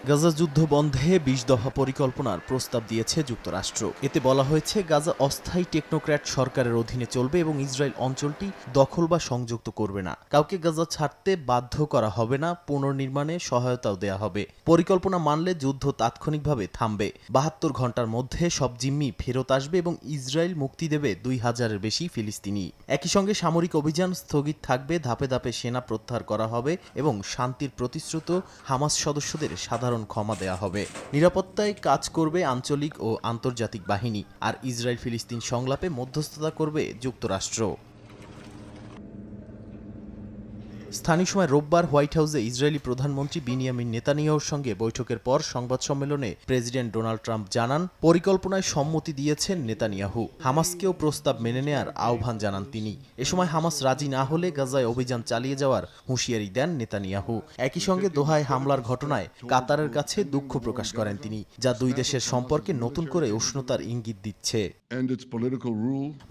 গাজা যুদ্ধ বন্ধে ২০ দফা পরিকল্পনার প্রস্তাব দিয়েছে যুক্তরাষ্ট্র। এতে বলা হয়েছে গাজা অস্থায়ী টেকনোক্র্যাট সরকারের অধীনে চলবে এবং ইসরায়েল অঞ্চলটি দখল বা সংযুক্ত করবে না। কাউকে গাজা ছাড়তে বাধ্য করা হবে না, পুনর্নির্মাণে সহায়তাও দেয়া হবে। পরিকল্পনা মানলে যুদ্ধ তাৎক্ষণিকভাবে থামবে। ৭২ ঘন্টার মধ্যে সব জিম্মি ফেরত আসবে এবং ইসরায়েল মুক্তি দেবে ২,০০০-এর বেশি ফিলিস্তিনি। একই সঙ্গে সামরিক অভিযান স্থগিত থাকবে, ধাপে ধাপে সেনা প্রত্যাহার করা হবে এবং শান্তির প্রতিশ্রুত হামাস সদস্যদের সাধারণ ক্ষমা দেয়া হবে। নিরাপত্তায় কাজ করবে আঞ্চলিক ও আন্তর্জাতিক বাহিনী, আর ইসরায়েল ফিলিস্তিন সংলাপে মধ্যস্থতা করবে যুক্তরাষ্ট্র। স্থানীয় সময় রোববার হোয়াইট হাউসে ইসরায়েলি প্রধানমন্ত্রী বিনিয়ামিন নেতানিয়াহুর সঙ্গে বৈঠকের পর সংবাদ সম্মেলনে প্রেসিডেন্ট ডোনাল্ড ট্রাম্প জানান, পরিকল্পনায় সম্মতি দিয়েছেন নেতানিয়াহু। হামাসকেও প্রস্তাব মেনে নেয়ার আহ্বান জানান তিনি। এ সময় হামাস রাজি না হলে গাজায় অভিযান চালিয়ে যাওয়ার হুঁশিয়ারি দেন নেতানিয়াহু। একই সঙ্গে দোহায় হামলার ঘটনায় কাতারের কাছে দুঃখ প্রকাশ করেন তিনি, যা দুই দেশের সম্পর্কে নতুন করে উষ্ণতার ইঙ্গিত দিচ্ছে।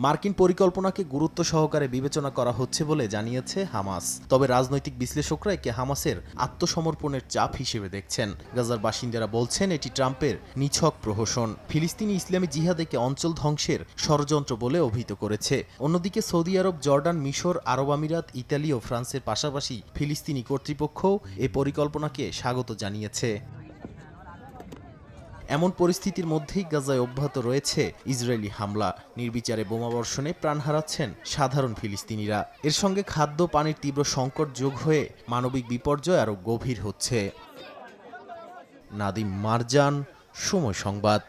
মার্কিন পরিকল্পনাকে গুরুত্ব সহকারে বিবেচনা করা হচ্ছে বলে জানিয়েছে হামাস। তবে রাজনৈতিক বিশ্লেষকরা একে হামাসের আত্মসমর্পণের চাপ হিসেবে দেখছেন। গাজার বাসিন্দারা বলছেন এটি ট্রাম্পের নিছক প্রহসন। ফিলিস্তিনি ইসলামী জিহাদ একে অঞ্চল ধ্বংসের ষড়যন্ত্র বলে অভিহিত করেছে। অন্যদিকে সৌদি আরব, জর্ডান, মিশর, আরব আমিরাত, ইতালি ও ফ্রান্সের পাশাপাশি ফিলিস্তিনি কর্তৃপক্ষও এই পরিকল্পনাকে স্বাগত জানিয়েছে। এমন পরিস্থিতির মধ্যেই গাজায় অব্যাহত রয়েছে ইসরায়েলি হামলা। নির্বিচারে বোমাবর্ষণে প্রাণ হারাচ্ছেন সাধারণ ফিলিস্তিনিরা। এর সঙ্গে খাদ্য পানির তীব্র সংকট যোগ হয়ে মানবিক বিপর্যয় আরও গভীর হচ্ছে। নাদিম মারজান, সময় সংবাদ।